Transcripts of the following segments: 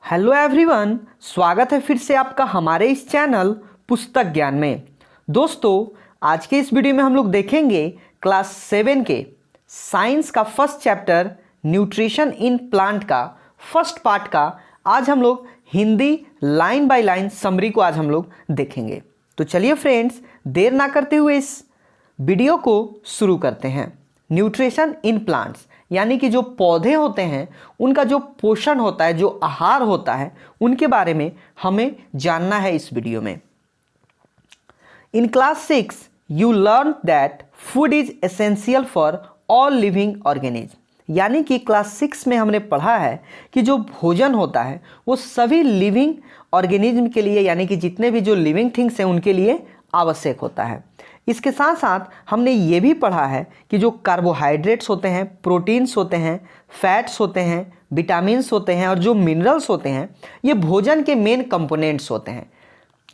Hello everyone, स्वागत है फिर से आपका हमारे इस चैनल पुस्तक ज्ञान में। दोस्तों, आज के इस वीडियो में हम लोग देखेंगे क्लास 7 के साइंस का first chapter nutrition in plant का फर्स्ट पार्ट का आज हम लोग Hindi line by line summary को आज हम लोग देखेंगे। तो चलिए फ्रेंड्स, देर ना करते हुए इस वीडियो को शुरू करते हैं। न्यूट्रिशन इन प्लांट्स यानी कि जो पौधे होते हैं उनका जो पोषण होता है, जो आहार होता है, उनके बारे में हमें जानना है इस वीडियो में। इन class 6 you learn that food is essential for all living organism. यानी कि क्लास 6 में हमने पढ़ा है कि जो भोजन होता है वो सभी लिविंग ऑर्गेनिज्म के लिए, यानी कि जितने भी जो लिविंग थिंग्स हैं उनके लिए आवश्यक होता है। इसके साथ साथ हमने ये भी पढ़ा है कि जो कार्बोहाइड्रेट्स होते हैं, प्रोटीन्स होते हैं, फैट्स होते हैं, विटामिन्स होते हैं और जो मिनरल्स होते हैं, ये भोजन के मेन कंपोनेंट्स होते हैं।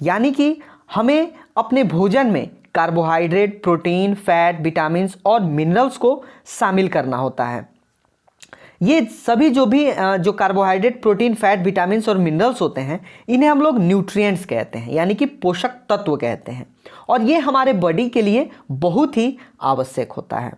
यानी कि हमें अपने भोजन में कार्बोहाइड्रेट, प्रोटीन, फैट, विटामिन्स और मिनरल्स को शामिल करना होता है। ये सभी जो कार्बोहाइड्रेट, प्रोटीन, फैट, विटामिन्स और मिनरल्स होते हैं, इन्हें हम लोग न्यूट्रिएंट्स कहते हैं, यानी कि पोषक तत्व कहते हैं। और ये हमारे बॉडी के लिए बहुत ही आवश्यक होता है।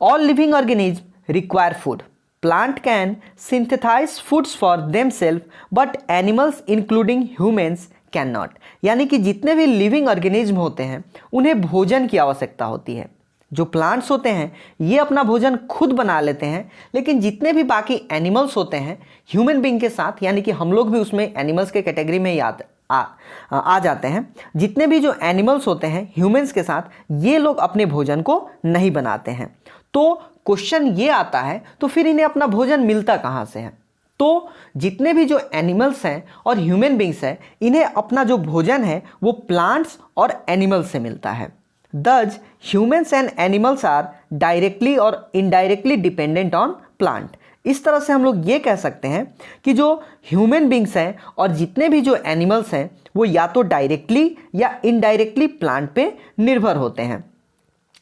All living organism require food. Plant can synthesize foods for themselves but animals including humans can not. यानी कि जितने भी लिविंग ऑर्गेनिज्म होते हैं उन्हें भोजन की आवश्यकता होती है। जो प्लांट्स होते हैं ये अपना भोजन खुद बना लेते हैं, लेकिन जितने भी बाकी एनिमल्स होते हैं ह्यूमन बीइंग के साथ, यानी कि हम लोग भी उसमें एनिमल्स के कैटेगरी में आ जाते हैं। जितने भी जो एनिमल्स होते हैं ह्यूमंस के साथ, ये लोग अपने भोजन को नहीं बनाते हैं। तो क्वेश्चन ये आता है, तो फिर इन्हें अपना भोजन मिलता कहाँ से है? तो जितने भी जो एनिमल्स हैं और ह्यूमन बींग्स हैं, इन्हें अपना जो भोजन है वो प्लांट्स और एनिमल्स से मिलता है। Thus, humans and animals are directly और indirectly dependent on plant। इस तरह से हम लोग ये कह सकते हैं कि जो ह्यूमन बींग्स हैं और जितने भी जो एनिमल्स हैं वो या तो डायरेक्टली या इनडायरेक्टली प्लांट पे निर्भर होते हैं।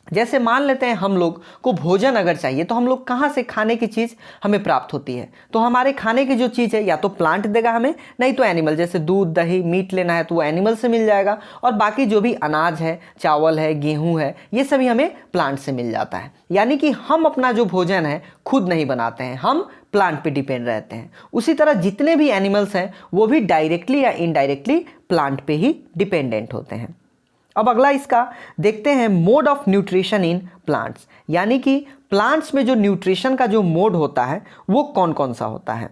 जैसे मान लेते हैं हम लोग को भोजन अगर चाहिए तो हम लोग कहाँ से खाने की चीज़ हमें प्राप्त होती है? तो हमारे खाने की जो चीज़ है या तो प्लांट देगा हमें, नहीं तो एनिमल। जैसे दूध, दही, मीट लेना है तो वो एनिमल से मिल जाएगा, और बाकी जो भी अनाज है, चावल है, गेहूँ है, ये सभी हमें प्लांट से मिल जाता है। यानी कि हम अपना जो भोजन है खुद नहीं बनाते हैं, हम प्लांट पे डिपेंड रहते हैं। उसी तरह जितने भी एनिमल्स हैं वो भी डायरेक्टली या इनडायरेक्टली प्लांट पे ही डिपेंडेंट होते हैं। अब अगला इसका देखते हैं, mode of nutrition in plants. यानी कि प्लांट्स में जो न्यूट्रिशन का जो मोड होता है वो कौन कौन सा होता है?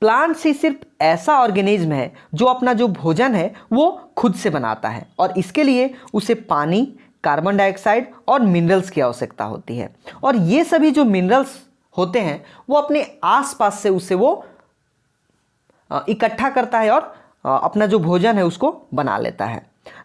प्लांट्स ही सिर्फ ऐसा ऑर्गेनिज्म है जो अपना जो भोजन है वो खुद से बनाता है, और इसके लिए उसे पानी, कार्बन डाइऑक्साइड और मिनरल्स की आवश्यकता होती है। और ये सभी जो मिनरल्स होते हैं वो अपने आसपास से उसे वो इकट्ठा करता है और अपना जो भोजन है उसको बना लेता है।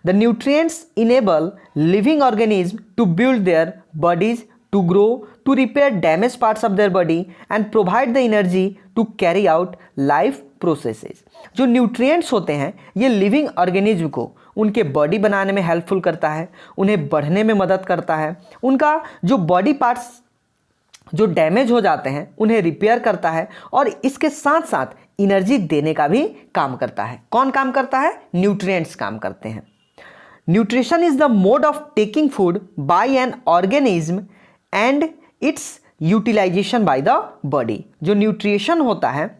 The nutrients enable living organism to build their bodies, to grow, to repair damage parts of their body and provide the energy to carry out life processes. जो न्यूट्रिएंट्स होते हैं ये लिविंग ऑर्गेनिज्म को उनके बॉडी बनाने में helpful करता है, उन्हें बढ़ने में मदद करता है, उनका जो बॉडी पार्ट्स जो डैमेज हो जाते हैं उन्हें रिपेयर करता है, और इसके साथ साथ एनर्जी देने का भी काम करता है। कौन काम करता है? न्यूट्रिएंट्स काम करते हैं। Nutrition is the mode of taking food by an organism and its utilization by the body. जो न्यूट्रिशन होता है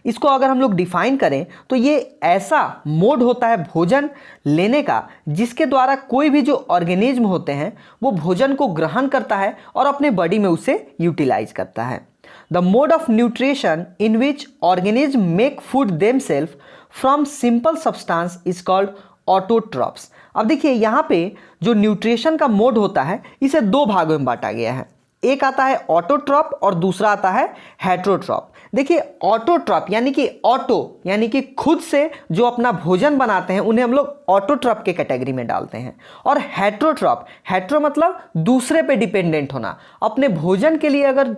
इसको अगर हम लोग डिफाइन करें तो ये ऐसा मोड होता है भोजन लेने का जिसके द्वारा कोई भी जो ऑर्गेनिज्म होते हैं वो भोजन को ग्रहण करता है और अपने बॉडी में उसे यूटिलाइज करता है। The mode of nutrition in which organism make food themselves from simple substance is called autotrophs. अब देखिए यहाँ पे जो न्यूट्रिशन का मोड होता है इसे दो भागों में बांटा गया है। एक आता है ऑटोट्रॉप और दूसरा आता है हेट्रोट्रॉप। देखिए ऑटोट्रॉप यानी कि ऑटो यानी कि खुद से जो अपना भोजन बनाते हैं उन्हें हम लोग ऑटोट्रॉप के कैटेगरी में डालते हैं। और हेट्रोट्रॉप, हेट्रो मतलब दूसरे पे डिपेंडेंट होना, अपने भोजन के लिए अगर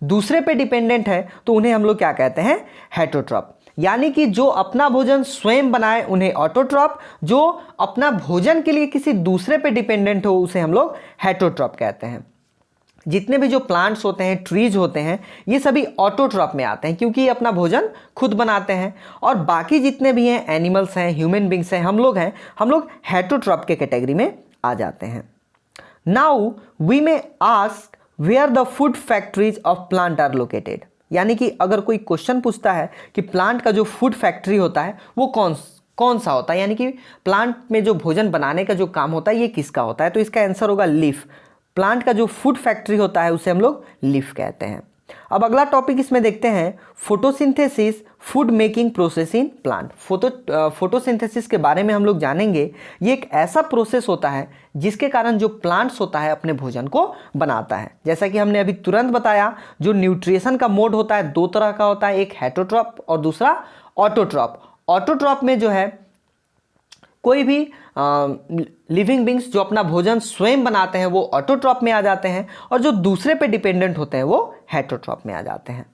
दूसरे पे डिपेंडेंट है तो उन्हें हम लोग क्या कहते हैं? हेट्रोट्रॉप। यानी कि जो अपना भोजन स्वयं बनाए उन्हें ऑटोट्रॉप, जो अपना भोजन के लिए किसी दूसरे पे डिपेंडेंट हो उसे हम लोग हेट्रोट्रॉप कहते हैं। जितने भी जो प्लांट्स होते हैं, ट्रीज होते हैं, ये सभी ऑटोट्रॉप में आते हैं क्योंकि ये अपना भोजन खुद बनाते हैं। और बाकी जितने भी हैं, एनिमल्स हैं, ह्यूमन बींग्स हैं, हम लोग हेटरोट्रॉप के कैटेगरी में आ जाते हैं। Now we may ask where the food factories of plant are located, यानी कि अगर कोई क्वेश्चन पूछता है कि प्लांट का जो फूड फैक्ट्री होता है वो कौन सा होता है, यानी कि प्लांट में जो भोजन बनाने का जो काम होता है ये किसका होता है, तो इसका आंसर होगा लीफ। प्लांट का जो फूड फैक्ट्री होता है उसे हम लोग लीफ कहते हैं। अब अगला टॉपिक इसमें देखते हैं, photosynthesis food making process in plant. Photosynthesis के बारे में हम लोग जानेंगे। ये एक ऐसा प्रोसेस होता है जिसके कारण जो प्लांट्स होता है अपने भोजन को बनाता है। जैसा कि हमने अभी तुरंत बताया, जो न्यूट्रिशन का मोड होता है दो तरह का होता है, एक हेटरोट्रॉप और दूसरा ऑटोट्रॉप। ऑटोट्रॉप में जो है कोई भी लिविंग बींग्स जो अपना भोजन स्वयं बनाते हैं वो ऑटोट्रॉप में आ जाते हैं, और जो दूसरे पे डिपेंडेंट होते हैं वो हेटरोट्रॉप में आ जाते हैं।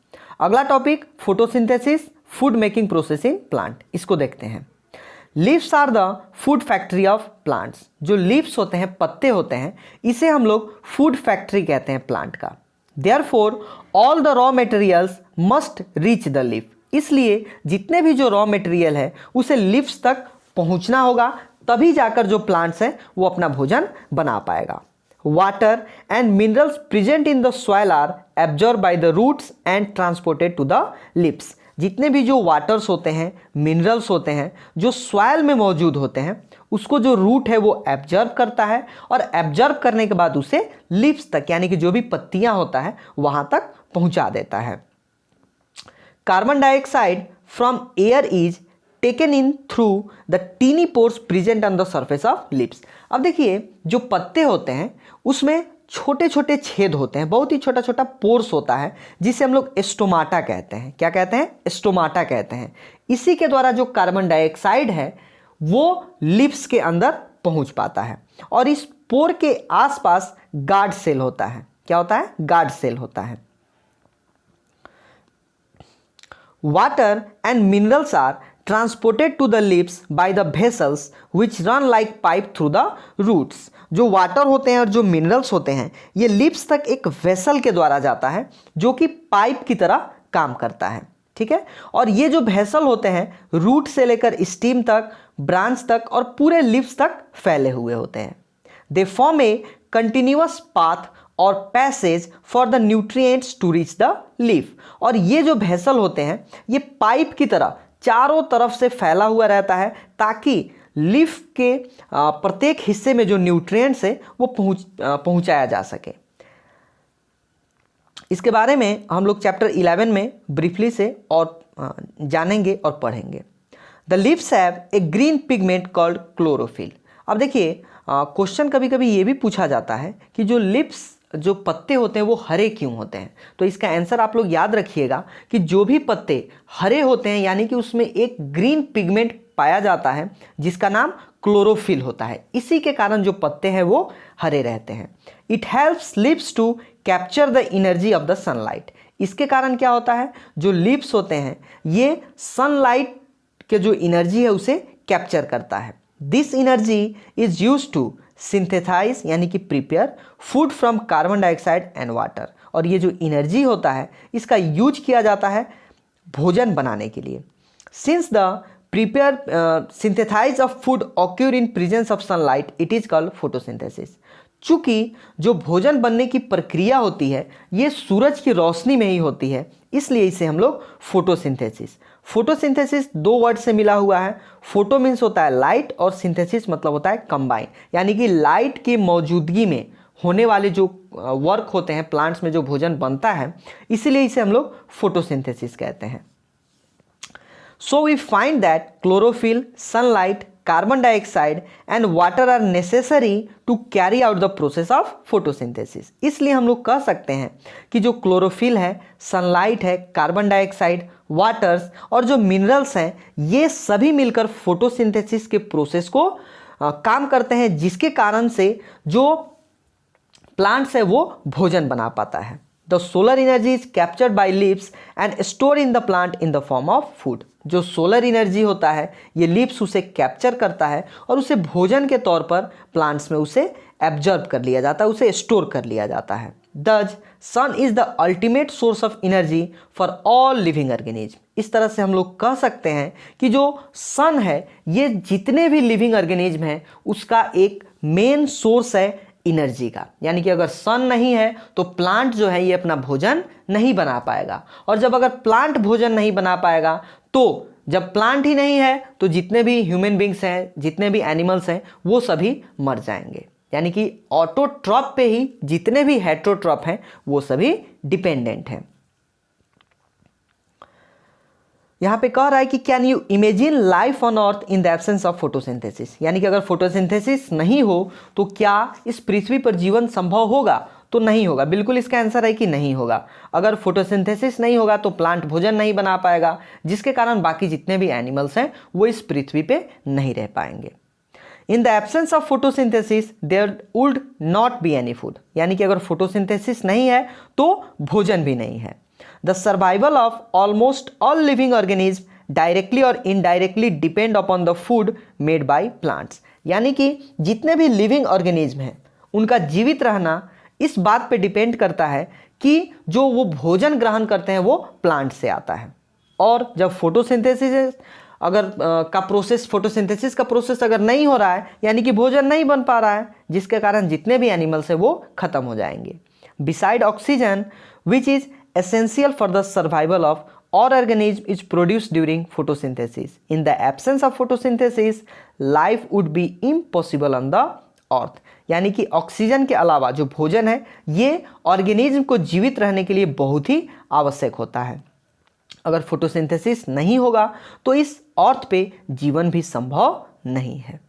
अगला topic, photosynthesis food making process in plant, इसको देखते हैं। Leaves are the food factory of plants. जो लीव्स होते हैं, पत्ते होते हैं, इसे हम लोग फूड फैक्ट्री कहते हैं प्लांट का। Therefore all the raw materials must reach the leaf. इसलिए जितने भी जो रॉ मटेरियल है उसे लीव्स तक पहुंचना होगा, तभी जाकर जो प्लांट्स हैं वो अपना भोजन बना पाएगा। Water and minerals present in the soil are absorb by the roots and transported to the leaves. जितने भी जो वाटर्स होते हैं, मिनरल्स होते हैं, जो सॉइल में मौजूद होते हैं, उसको जो रूट है वो एब्जॉर्ब करता है, और एब्जॉर्ब करने के बाद उसे लिप्स तक, यानी कि जो भी पत्तियां होता है वहां तक पहुंचा देता है। Carbon dioxide from air is taken in through the tiny pores present on the surface of leaves. अब देखिए, जो पत्ते होते हैं उसमें छोटे छोटे छेद होते हैं, बहुत ही छोटा छोटा पोर्स होता है, जिसे हम लोग स्टोमाटा कहते हैं। क्या कहते हैं? स्टोमाटा कहते हैं। इसी के द्वारा जो कार्बन डाइऑक्साइड है वो लिप्स के अंदर पहुंच पाता है, और इस पोर के आसपास गार्ड सेल होता है। क्या होता है? गार्ड सेल होता है। Water and minerals are transported to the leaves by the vessels which run like pipe through the roots. जो वाटर होते हैं और जो मिनरल्स होते हैं ये लिप्स तक एक वेसल के द्वारा जाता है, जो कि पाइप की तरह काम करता है। ठीक है, और ये जो वेसल होते हैं रूट से लेकर स्टीम तक, ब्रांच तक और पूरे लिप्स तक फैले हुए होते हैं। They form a continuous path और passage for the nutrients to reach the leaf. और ये जो वेसल होते हैं ये पाइप की तरह चारों तरफ से फैला हुआ रहता है, ताकि लीफ के प्रत्येक हिस्से में जो न्यूट्रिएंट्स है वो पहुंचाया जा सके। इसके बारे में हम लोग चैप्टर 11 में ब्रीफली से और जानेंगे और पढ़ेंगे। The leaves have a green pigment called chlorophyll. अब देखिए, क्वेश्चन कभी कभी ये भी पूछा जाता है कि जो लिप्स, जो पत्ते होते हैं वो हरे क्यों होते हैं। तो इसका आंसर आप लोग याद रखिएगा कि जो भी पत्ते हरे होते हैं यानी कि उसमें एक ग्रीन पिगमेंट पाया जाता है जिसका नाम क्लोरोफिल होता है। इसी के कारण जो पत्ते हैं वो हरे रहते हैं। It helps leaves to capture the energy of the sunlight. इसके कारण क्या होता है, जो लिप्स होते हैं ये सनलाइट के जो एनर्जी है उसे कैप्चर करता है। This energy is used to synthesize यानी कि prepare food from carbon dioxide and water. और ये जो एनर्जी होता है इसका यूज किया जाता है भोजन बनाने के लिए। Since the prepare synthesize of food occur in presence of sunlight, it is called photosynthesis. चूंकि जो भोजन बनने की प्रक्रिया होती है ये सूरज की रोशनी में ही होती है, इसलिए इसे हम लोग फोटोसिंथेसिस। फोटोसिंथेसिस दो वर्ड से मिला हुआ है। फोटो मीन्स होता है लाइट और सिंथेसिस मतलब होता है कंबाइन, यानी कि लाइट की मौजूदगी में होने वाले जो वर्क होते हैं प्लांट्स में, जो भोजन बनता है, इसीलिए इसे हम लोग फोटोसिंथेसिस कहते हैं। So we find that chlorophyll, sunlight, carbon dioxide and water are necessary to carry out the process of photosynthesis. इसलिए हम लोग कह सकते हैं कि जो क्लोरोफिल है, सनलाइट है, कार्बन डाइऑक्साइड, वाटर्स और जो मिनरल्स हैं ये सभी मिलकर फोटोसिंथेसिस के प्रोसेस को काम करते हैं, जिसके कारण से जो प्लांट्स है वो भोजन बना पाता है। The solar energy is captured by leaves and store in the plant in the form of food. जो सोलर एनर्जी होता है ये लीव्स उसे कैप्चर करता है और उसे भोजन के तौर पर प्लांट्स में उसे एब्जॉर्ब कर लिया जाता है, उसे स्टोर कर लिया जाता है। The sun is the ultimate source of energy for all living organism. इस तरह से हम लोग कह सकते हैं कि जो सन है ये जितने भी लिविंग ऑर्गेनिज्म हैं उसका एक मेन सोर्स है एनर्जी का। यानी कि अगर सन नहीं है तो प्लांट जो है ये अपना भोजन नहीं बना पाएगा, और जब अगर प्लांट भोजन नहीं बना पाएगा तो जब प्लांट ही नहीं है तो जितने भी ह्यूमन बींग्स हैं, जितने भी एनिमल्स हैं, वो सभी मर जाएंगे। यानी कि ऑटोट्रॉप पे ही जितने भी हेटेरोट्रॉप हैं वो सभी डिपेंडेंट हैं। यहां पे कह रहा है कि can you imagine life on earth in the absence of photosynthesis. यानी कि अगर फोटोसिंथेसिस नहीं हो तो क्या इस पृथ्वी पर जीवन संभव होगा? तो नहीं होगा। बिल्कुल इसका आंसर है कि नहीं होगा। अगर फोटोसिंथेसिस नहीं होगा तो प्लांट भोजन नहीं बना पाएगा, जिसके कारण बाकी जितने भी एनिमल्स हैं वो इस पृथ्वी पे नहीं रह पाएंगे। In the absence of photosynthesis there would not be any food. यानी कि अगर फोटोसिंथेसिस नहीं है तो भोजन भी नहीं है। The survival of almost all living organism directly और indirectly depend upon the food made by plants. यानी कि जितने भी लिविंग ऑर्गेनिज्म हैं उनका जीवित रहना इस बात पे डिपेंड करता है कि जो वो भोजन ग्रहण करते हैं वो प्लांट से आता है। और जब फोटोसिंथेसिस अगर फोटोसिंथेसिस का प्रोसेस अगर नहीं हो रहा है, यानी कि भोजन नहीं बन पा रहा है, जिसके कारण जितने भी एनिमल्स हैं वो खत्म हो जाएंगे। Beside oxygen which is essential for the survival of all organism is produced during photosynthesis. In the absence of photosynthesis, life would be impossible on the earth. यानी कि ऑक्सीजन के अलावा जो भोजन है ये ऑर्गेनिज्म को जीवित रहने के लिए बहुत ही आवश्यक होता है। अगर फोटोसिंथेसिस नहीं होगा तो इस अर्थ पे जीवन भी संभव नहीं है।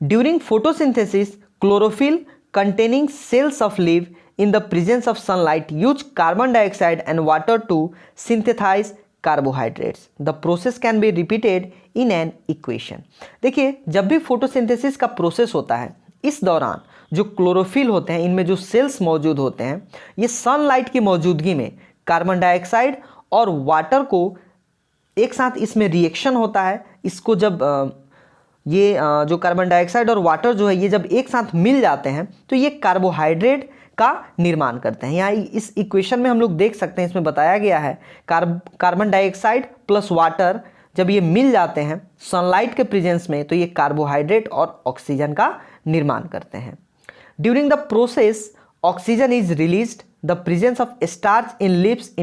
During photosynthesis, chlorophyll containing cells of leaf in the presence of sunlight use carbon dioxide and water to synthesize carbohydrates. The process can be repeated in an equation. देखिए जब भी फोटोसिंथेसिस का प्रोसेस होता है इस दौरान जो क्लोरोफिल होते हैं, इनमें जो सेल्स मौजूद होते हैं, ये सनलाइट की मौजूदगी में कार्बन डाइऑक्साइड और वाटर को एक साथ इसमें रिएक्शन होता है। इसको जब ये जो कार्बन डाइऑक्साइड और वाटर जो है ये जब एक साथ मिल जाते हैं तो ये कार्बोहाइड्रेट का निर्माण करते हैं। यहाँ इस इक्वेशन में हम लोग देख सकते हैं, इसमें बताया गया है कार्बन डाइऑक्साइड प्लस वाटर जब ये मिल जाते हैं सनलाइट के प्रेजेंस में तो ये कार्बोहाइड्रेट और ऑक्सीजन का निर्माण करते हैं। During the process oxygen is released. The presence of starch in leaves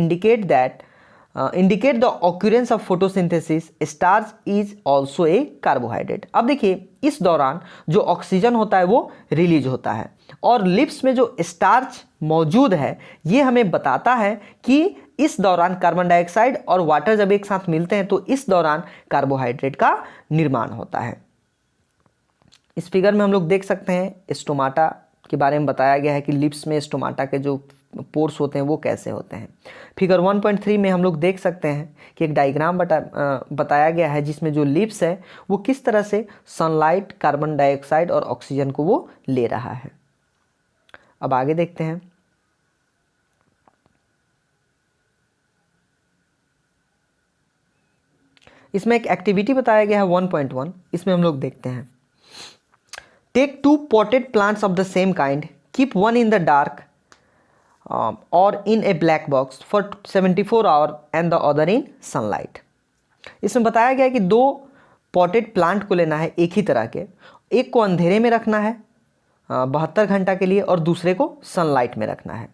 indicate the occurrence of photosynthesis. Starch is also a carbohydrate. अब देखिए इस दौरान जो ऑक्सीजन होता है वो रिलीज होता है और लिप्स में जो स्टार्च मौजूद है ये हमें बताता है कि इस दौरान कार्बन डाइऑक्साइड और वाटर जब एक साथ मिलते हैं तो इस दौरान कार्बोहाइड्रेट का निर्माण होता है। इस फिगर में हम लोग देख सकते हैं स्टोमाटा के बारे में बताया गया है कि लिप्स में स्टोमाटा के जो पोर्स होते हैं वो कैसे होते हैं। फिगर 1.3 में हम लोग देख सकते हैं कि एक डायग्राम बताया गया है जिसमें जो लिप्स है वो किस तरह से सनलाइट, कार्बन डाइऑक्साइड और ऑक्सीजन को वो ले रहा है। अब आगे देखते हैं। इसमें एक एक्टिविटी बताया गया है 1.1। इसमें हम लोग देखते हैं take 2 potted plants of the same kind, keep one in the dark or in a black box for 74 hours and the other in sunlight. इसमें बताया गया है कि 2 पॉटेड प्लांट को लेना है एक ही तरह के, एक को अंधेरे में रखना है 72 घंटा के लिए और दूसरे को सनलाइट में रखना है।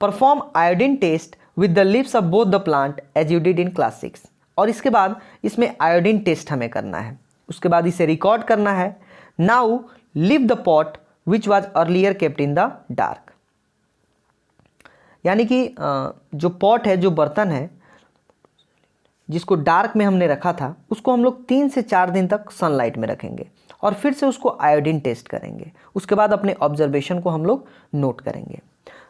Perform iodine test with the leaves of both the plant as you did in class 6। और इसके बाद इसमें आयोडीन टेस्ट हमें करना है, उसके बाद इसे रिकॉर्ड करना है। Now leave the pot which was earlier kept in the dark. यानी कि जो पॉट है, जो बर्तन है जिसको डार्क में हमने रखा था, उसको हम लोग 3 से 4 दिन तक सनलाइट में रखेंगे और फिर से उसको आयोडीन टेस्ट करेंगे। उसके बाद अपने ऑब्जर्वेशन को हम लोग नोट करेंगे।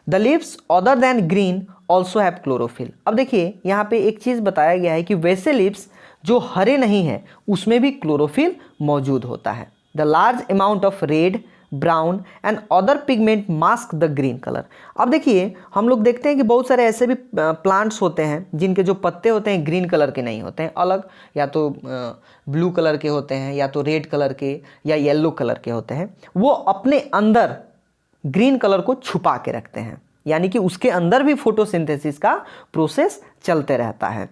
The leaves other than green also have chlorophyll. अब देखिए यहाँ पे एक चीज़ बताया गया है कि वैसे लीव्स जो हरे नहीं हैं उसमें भी क्लोरोफिल मौजूद होता है। The large amount of red brown and other pigment mask the green colour. अब देखिए हम लोग देखते हैं कि बहुत सारे ऐसे भी प्लांट्स होते हैं जिनके जो पत्ते होते हैं ग्रीन कलर के नहीं होते हैं, अलग या तो ब्लू कलर के होते हैं या तो रेड कलर के या येलो कलर के होते हैं। वो अपने अंदर ग्रीन कलर को छुपा के रखते हैं, यानी कि उसके अंदर भी फोटोसिंथेसिस का प्रोसेस चलते रहता है।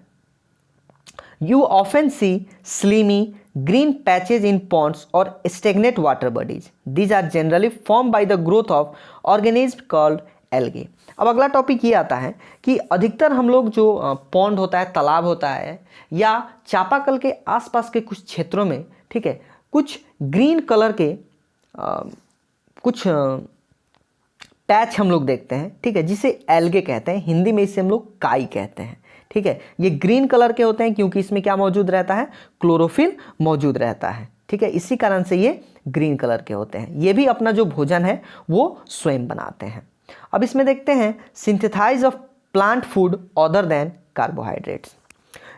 You often see slimy green patches in ponds or stagnant water bodies. These are generally formed by the growth of organisms called algae. अब अगला टॉपिक ये आता है कि अधिकतर हम लोग जो पॉन्ड होता है, तालाब होता है या चापाकल के आसपास के कुछ क्षेत्रों में, ठीक है, कुछ ग्रीन कलर के कुछ पैच हम लोग देखते हैं, ठीक है, जिसे एल्गे कहते हैं। हिंदी में इसे हम लोग काई कहते हैं, ठीक है। ये ग्रीन कलर के होते हैं क्योंकि इसमें क्या मौजूद रहता है, क्लोरोफिल मौजूद रहता है, ठीक है, इसी कारण से ये ग्रीन कलर के होते हैं। ये भी अपना जो भोजन है वो स्वयं बनाते हैं। अब इसमें देखते हैं synthesize of plant food other than carbohydrates.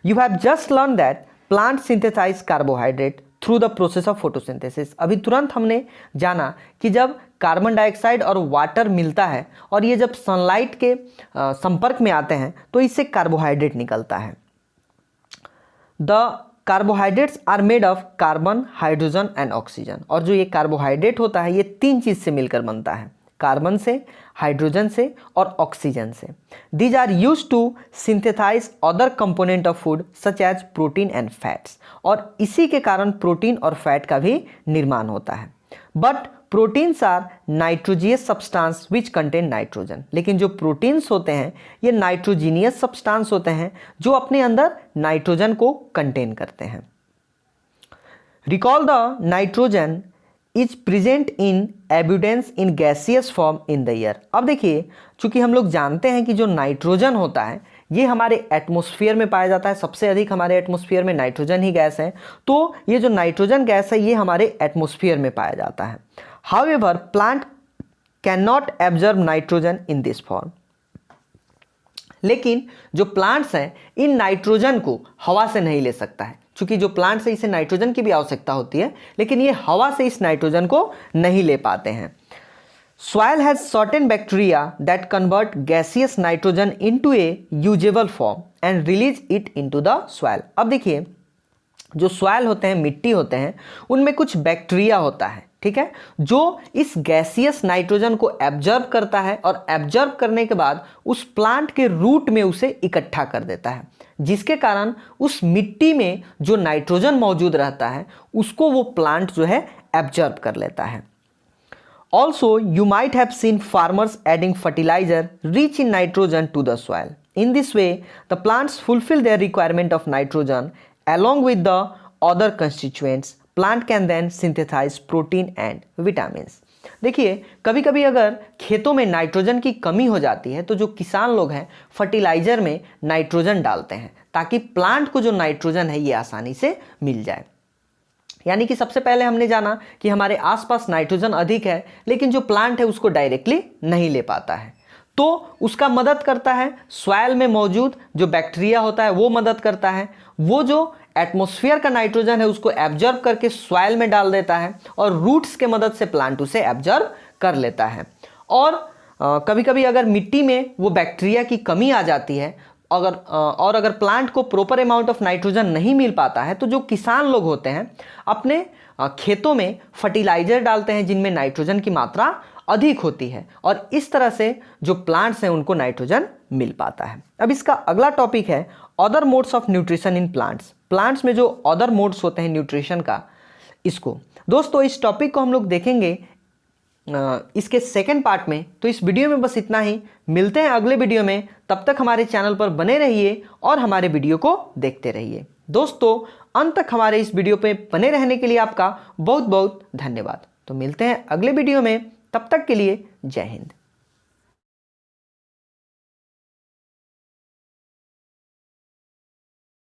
You have just learn that plant synthesize carbohydrate through the process of photosynthesis. अभी तुरंत हमने जाना कि जब कार्बन डाइऑक्साइड और वाटर मिलता है और ये जब सनलाइट के संपर्क में आते हैं तो इससे कार्बोहाइड्रेट निकलता है। The carbohydrates are made of carbon, hydrogen and oxygen. और जो ये कार्बोहाइड्रेट होता है ये 3 चीज़ से मिलकर बनता है, कार्बन से, हाइड्रोजन से और ऑक्सीजन से। These are use to synthesize other component of food such as protein and fats. और इसी के कारण प्रोटीन और फैट का भी निर्माण होता है। But proteins are nitrogenous substance which contain nitrogen. लेकिन जो प्रोटीन्स होते हैं ये नाइट्रोजीनियस सब्सटेंस होते हैं जो अपने अंदर नाइट्रोजन को कंटेन करते हैं। Recall the nitrogen is present in एब्यूडेंस in gaseous form in the air. अब देखिए, चूंकि हम लोग जानते हैं कि जो नाइट्रोजन होता है ये हमारे एटमॉस्फेयर में पाया जाता है, सबसे अधिक हमारे एटमॉस्फेयर में नाइट्रोजन ही गैस है, तो ये जो नाइट्रोजन गैस है ये हमारे एटमॉस्फेयर में पाया जाता है। However plant can not absorb nitrogen in this form. लेकिन जो प्लांट्स हैं इन नाइट्रोजन को हवा से नहीं ले सकता है, क्योंकि जो प्लांट्स है इसे नाइट्रोजन की भी आवश्यकता होती है, लेकिन ये हवा से इस नाइट्रोजन को नहीं ले पाते हैं। Soil has certain bacteria that convert gaseous nitrogen into a usable form and release it into the soil. अब देखिए, जो सॉइल होते हैं, मिट्टी होते हैं, उनमें कुछ बैक्टीरिया होता है, ठीक है, जो इस गैसियस नाइट्रोजन को एब्जॉर्ब करता है और एब्जॉर्ब करने के बाद उस प्लांट के रूट में उसे इकट्ठा कर देता है, जिसके कारण उस मिट्टी में जो नाइट्रोजन मौजूद रहता है उसको वो प्लांट जो है एब्जॉर्ब कर लेता है। Also, you might have seen farmers adding fertilizer rich in nitrogen to the soil. In this way, the plants fulfill their requirement of nitrogen along with the other constituents. Plant can then synthesize protein and vitamins. देखिए, कभी कभी अगर खेतों में nitrogen की कमी हो जाती है तो जो किसान लोग हैं फर्टिलाइजर में नाइट्रोजन डालते हैं ताकि प्लांट को जो नाइट्रोजन है ये आसानी से मिल जाए। यानी कि सबसे पहले हमने जाना कि हमारे आसपास नाइट्रोजन अधिक है, लेकिन जो प्लांट है उसको डायरेक्टली नहीं ले पाता है, तो उसका मदद करता है सॉइल में मौजूद जो बैक्टीरिया होता है, वो मदद करता है। वो जो एटमॉस्फेयर का नाइट्रोजन है उसको एब्जॉर्ब करके सॉइल में डाल देता है और रूट्स के मदद से प्लांट उसे एब्जॉर्ब कर लेता है। और कभी कभी अगर मिट्टी में वो बैक्टीरिया की कमी आ जाती है अगर प्लांट को प्रॉपर अमाउंट ऑफ नाइट्रोजन नहीं मिल पाता है तो जो किसान लोग होते हैं अपने खेतों में फर्टिलाइजर डालते हैं जिनमें नाइट्रोजन की मात्रा अधिक होती है और इस तरह से जो प्लांट्स हैं उनको नाइट्रोजन मिल पाता है। अब इसका अगला टॉपिक है other modes of nutrition in plants. Plants में जो अदर मोड्स होते हैं न्यूट्रिशन का, इसको दोस्तों इस टॉपिक को हम लोग देखेंगे इसके सेकंड पार्ट में। तो इस वीडियो में बस इतना ही, मिलते हैं अगले वीडियो में। तब तक हमारे चैनल पर बने रहिए और हमारे वीडियो को देखते रहिए। दोस्तों अंत तक हमारे इस वीडियो पे बने रहने के लिए आपका बहुत बहुत धन्यवाद। तो मिलते हैं अगले वीडियो में, तब तक के लिए जय हिंद।